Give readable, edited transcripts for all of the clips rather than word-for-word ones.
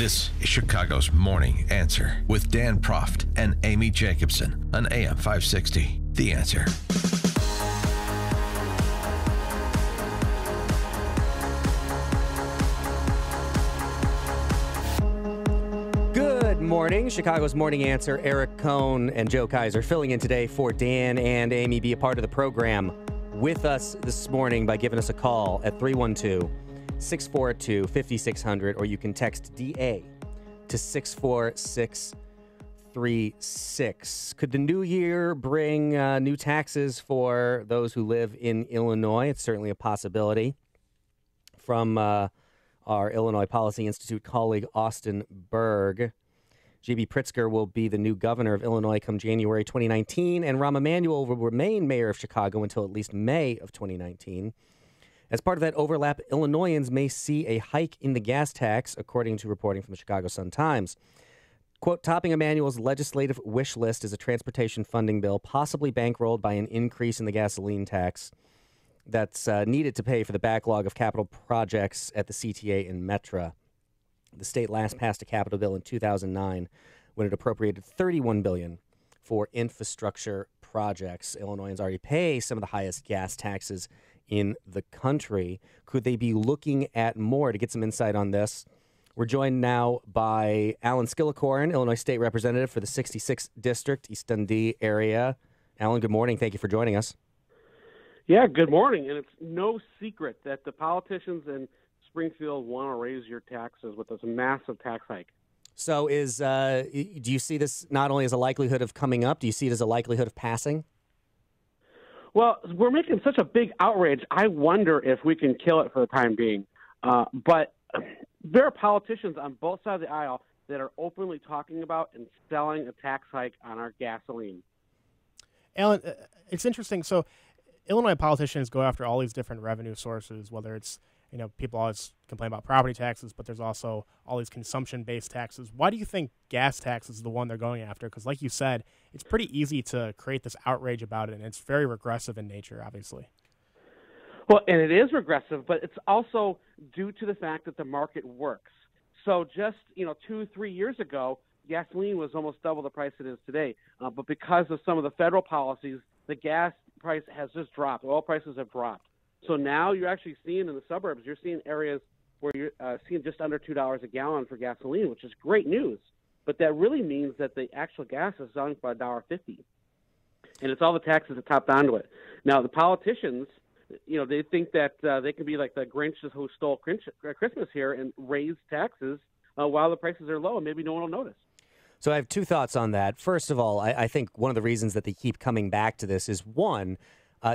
This is Chicago's Morning Answer with Dan Proft and Amy Jacobson on AM 560. The Answer. Good morning. Chicago's Morning Answer. Eric Kohn and Joe Kaiser filling in today for Dan and Amy. Be a part of the program with us this morning by giving us a call at 312-642-5600, or you can text DA to 64636. Could the new year bring new taxes for those who live in Illinois? It's certainly a possibility. From our Illinois Policy Institute colleague, Austin Berg. J.B. Pritzker will be the new governor of Illinois come January 2019, and Rahm Emanuel will remain mayor of Chicago until at least May of 2019. As part of that overlap, Illinoisans may see a hike in the gas tax, according to reporting from the Chicago Sun-Times. Quote, topping Emanuel's legislative wish list is a transportation funding bill, possibly bankrolled by an increase in the gasoline tax that's needed to pay for the backlog of capital projects at the CTA and Metra. The state last passed a capital bill in 2009 when it appropriated $31 billion for infrastructure projects. Illinoisans already pay some of the highest gas taxes in the country. Could they be looking at more? To get some insight on this, we're joined now by Alan Skillicorn, Illinois State Representative for the 66th District, East Dundee area. Alan, good morning. Thank you for joining us. Yeah, good morning. And it's no secret that the politicians in Springfield want to raise your taxes with this massive tax hike. So do you see this not only as a likelihood of coming up, do you see it as a likelihood of passing? Well, we're making such a big outrage, I wonder if we can kill it for the time being. But there are politicians on both sides of the aisle that are openly talking about and selling a tax hike on our gasoline. Alan, it's interesting. So Illinois politicians go after all these different revenue sources, whether it's, people always complain about property taxes, but there's also all these consumption-based taxes. Why do you think gas tax is the one they're going after? Because like you said, it's pretty easy to create this outrage about it, and it's very regressive in nature, obviously. Well, and it is regressive, but it's also due to the fact that the market works. So just, 2-3 years ago, gasoline was almost double the price it is today. But because of some of the federal policies, the gas price has just dropped. Oil prices have dropped. So now you're actually seeing in the suburbs, you're seeing areas where you're seeing just under $2 a gallon for gasoline, which is great news. But that really means that the actual gas is selling for $1.50. And it's all the taxes that topped onto it. Now, the politicians, they think that they can be like the Grinches who stole Christmas here and raise taxes while the prices are low, and maybe no one will notice. So I have two thoughts on that. First of all, I think one of the reasons that they keep coming back to this is, one,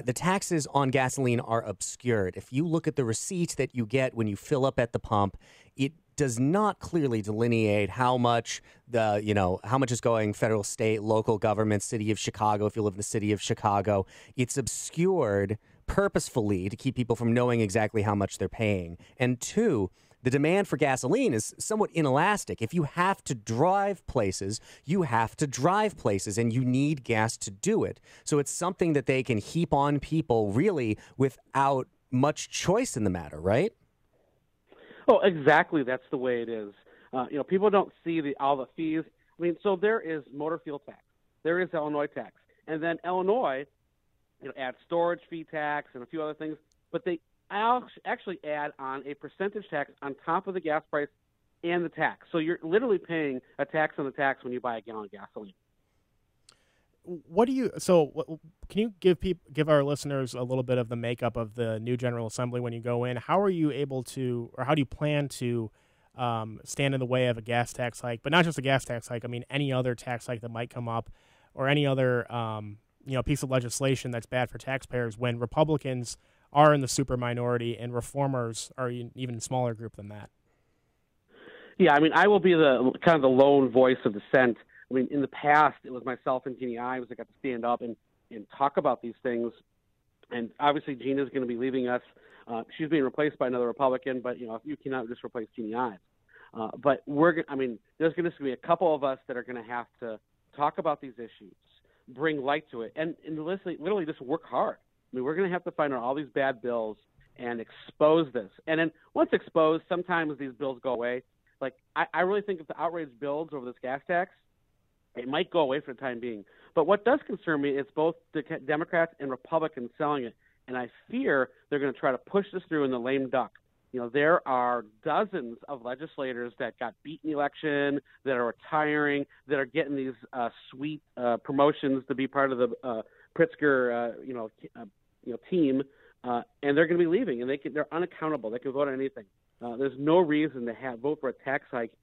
the taxes on gasoline are obscured. If you look at the receipt that you get when you fill up at the pump, it does not clearly delineate how much how much is going federal, state, local government, city of Chicago, if you live in the city of Chicago. It's obscured purposefully to keep people from knowing exactly how much they're paying. And two, the demand for gasoline is somewhat inelastic. If you have to drive places, you have to drive places, and you need gas to do it. So it's something that they can heap on people really without much choice in the matter, right? Oh, exactly. That's the way it is. People don't see all the fees. So there is motor fuel tax. There is Illinois tax. And then Illinois, adds storage fee tax and a few other things. But they actually add on a percentage tax on top of the gas price and the tax. So you're literally paying a tax on the tax when you buy a gallon of gasoline. Can you give our listeners a little bit of the makeup of the new General Assembly when you go in? How are you able to, or how do you plan to stand in the way of a gas tax hike? But not just a gas tax hike. Any other tax hike that might come up, or any other piece of legislation that's bad for taxpayers when Republicans are in the super minority and reformers are an even smaller group than that. Yeah, I will be the kind of the lone voice of dissent. In the past, it was myself and Jeannie Ives that got to stand up and talk about these things. And obviously, Gina's going to be leaving us. She's being replaced by another Republican, but you cannot just replace Jeannie Ives. But there's going to be a couple of us that are going to have to talk about these issues, bring light to it, and literally just work hard. We're going to have to find out all these bad bills and expose this. And then once exposed, sometimes these bills go away. Like, I really think if the outrage builds over this gas tax, it might go away for the time being. But what does concern me is both the Democrats and Republicans selling it. And I fear they're going to try to push this through in the lame duck. There are dozens of legislators that got beat in the election, that are retiring, that are getting these sweet promotions to be part of the Pritzker, team, and they're going to be leaving, and they're unaccountable. They can vote on anything. There's no reason to vote for a tax hike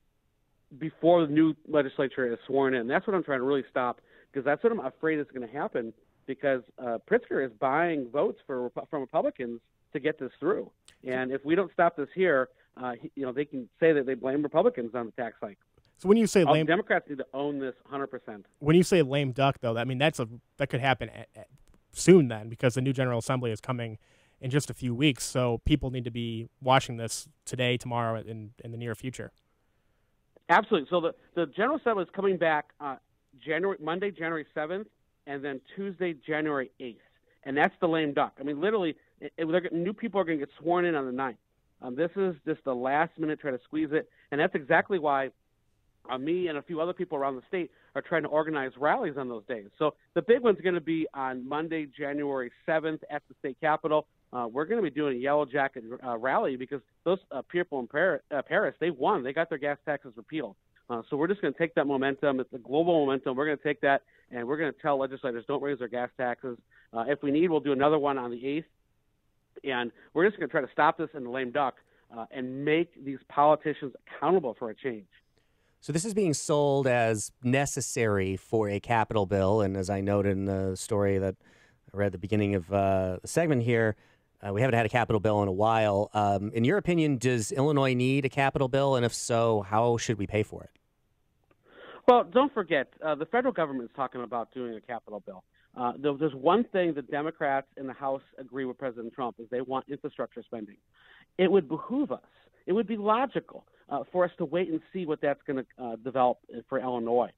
before the new legislature is sworn in. That's what I'm trying to really stop, because that's what I'm afraid is going to happen, because Pritzker is buying votes from Republicans to get this through. And if we don't stop this here, they can say that they blame Republicans on the tax hike. So when you say lame, Democrats need to own this 100%. When you say lame duck, though, I mean that could happen soon then, because the new General Assembly is coming in just a few weeks. So people need to be watching this today, tomorrow, in the near future. Absolutely. So the General Assembly is coming back Monday, January 7th, and then Tuesday, January 8th. And that's the lame duck. I mean, literally, new people are going to get sworn in on the 9th. This is just the last minute try to squeeze it. And that's exactly why me and a few other people around the state are trying to organize rallies on those days. So the big one's going to be on Monday, January 7th at the state capitol. We're going to be doing a Yellow Jacket rally, because those people in Paris, they won. They got their gas taxes repealed. So we're just going to take that momentum. It's a global momentum. We're going to take that, and we're going to tell legislators, don't raise their gas taxes. If we need, we'll do another one on the 8th. And we're just going to try to stop this in the lame duck and make these politicians accountable for a change. So this is being sold as necessary for a capital bill. And as I noted in the story that I read at the beginning of the segment here, we haven't had a capital bill in a while. In your opinion, does Illinois need a capital bill? And if so, how should we pay for it? Well, don't forget, the federal government is talking about doing a capital bill. There's one thing the Democrats in the House agree with President Trump, is they want infrastructure spending. It would behoove us. It would be logical for us to wait and see what that's going to develop for Illinois.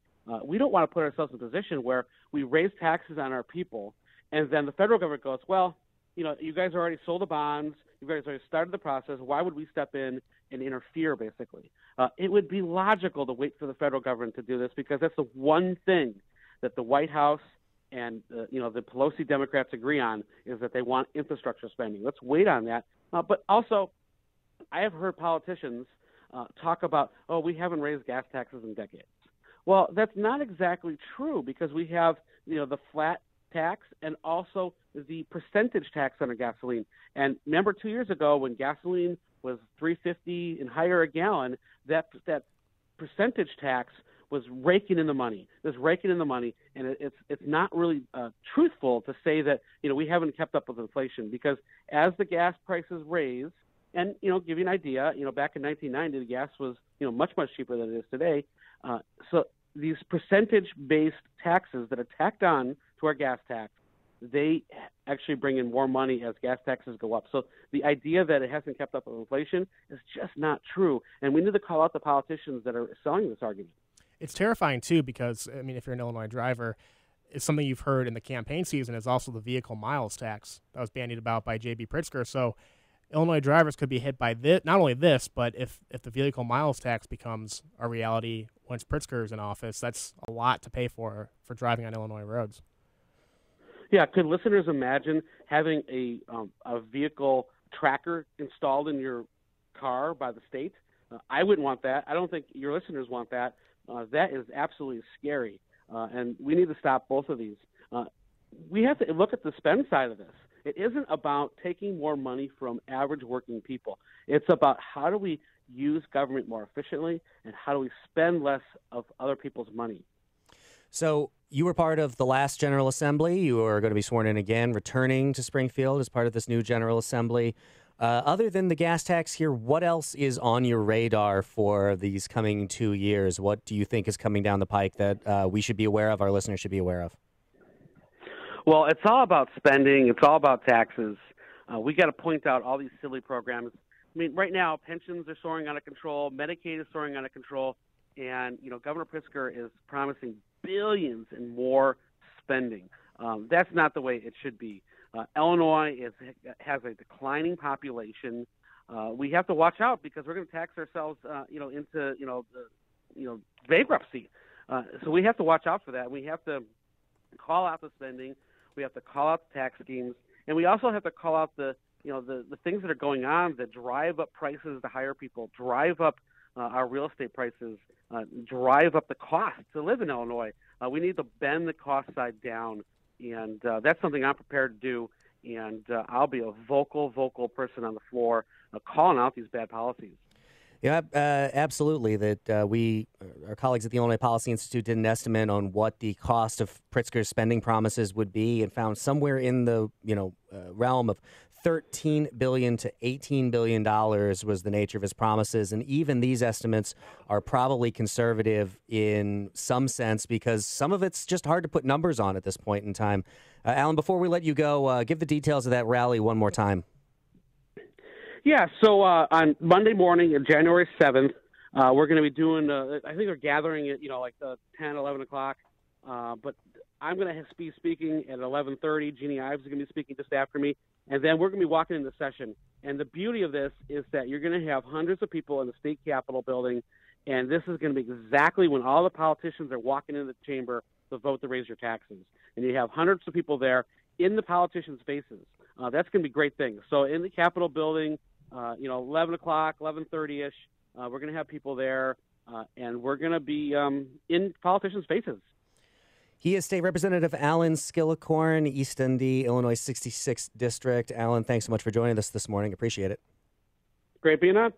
We don't want to put ourselves in a position where we raise taxes on our people, and then the federal government goes, well, you guys already sold the bonds. You guys already started the process. Why would we step in and interfere, basically? It would be logical to wait for the federal government to do this, because that's the one thing that the White House and the Pelosi Democrats agree on, is that they want infrastructure spending. Let's wait on that. But also, I have heard politicians talk about, we haven't raised gas taxes in decades. Well, that's not exactly true, because we have the flat tax and also the percentage tax on our gasoline. And remember, 2 years ago when gasoline was $3.50 and higher a gallon, that percentage tax was raking in the money. And it's not really truthful to say that we haven't kept up with inflation, because as the gas prices raise, and give you an idea, back in 1990 the gas was much cheaper than it is today. So these percentage-based taxes that are tacked on to our gas tax, they actually bring in more money as gas taxes go up. So the idea that it hasn't kept up with inflation is just not true. And we need to call out the politicians that are selling this argument. It's terrifying, too, because, I mean, if you're an Illinois driver, it's something you've heard in the campaign season is also the vehicle miles tax that was bandied about by J.B. Pritzker. So Illinois drivers could be hit by this, not only this, but if the vehicle miles tax becomes a reality once Pritzker is in office, that's a lot to pay for driving on Illinois roads. Yeah, could listeners imagine having a vehicle tracker installed in your car by the state? I wouldn't want that. I don't think your listeners want that. That is absolutely scary, and we need to stop both of these. We have to look at the spend side of this. It isn't about taking more money from average working people. It's about how do we use government more efficiently, and how do we spend less of other people's money. So you were part of the last General Assembly. You are going to be sworn in again, returning to Springfield as part of this new General Assembly. Other than the gas tax here, what else is on your radar for these coming 2 years? What do you think is coming down the pike that we should be aware of, our listeners should be aware of? Well, it's all about spending. It's all about taxes. We got to point out all these silly programs. I mean, right now, pensions are soaring out of control. Medicaid is soaring out of control. And, Governor Pritzker is promising billions in more spending. That's not the way it should be. Illinois has a declining population. we have to watch out because we're going to tax ourselves, into bankruptcy. So we have to watch out for that. We have to call out the spending. We have to call out the tax schemes, and we also have to call out the things that are going on that drive up prices to hire people, drive up our real estate prices, drive up the cost to live in Illinois. We need to bend the cost side down, and that's something I'm prepared to do. And I'll be a vocal person on the floor calling out these bad policies. Yeah, absolutely. That our colleagues at the Illinois Policy Institute did an estimate on what the cost of Pritzker's spending promises would be, and found somewhere in the realm of $13 billion to $18 billion was the nature of his promises. And even these estimates are probably conservative in some sense because some of it's just hard to put numbers on at this point in time. Alan, before we let you go, give the details of that rally one more time. Yeah, so on Monday morning, January 7th, we're going to be doing, I think they're gathering at, 10, 11 o'clock. But I'm going to be speaking at 11:30. Jeannie Ives is going to be speaking just after me. And then we're going to be walking in the session. And the beauty of this is that you're going to have hundreds of people in the state capitol building. And this is going to be exactly when all the politicians are walking into the chamber to vote to raise your taxes. And you have hundreds of people there in the politicians' faces. That's going to be a great thing. So in the Capitol building, 11 o'clock, 11:30-ish, we're going to have people there, and we're going to be in politicians' faces. He is State Representative Alan Skillicorn, East Indy, Illinois 66th District. Alan, thanks so much for joining us this morning. Appreciate it. Great being on.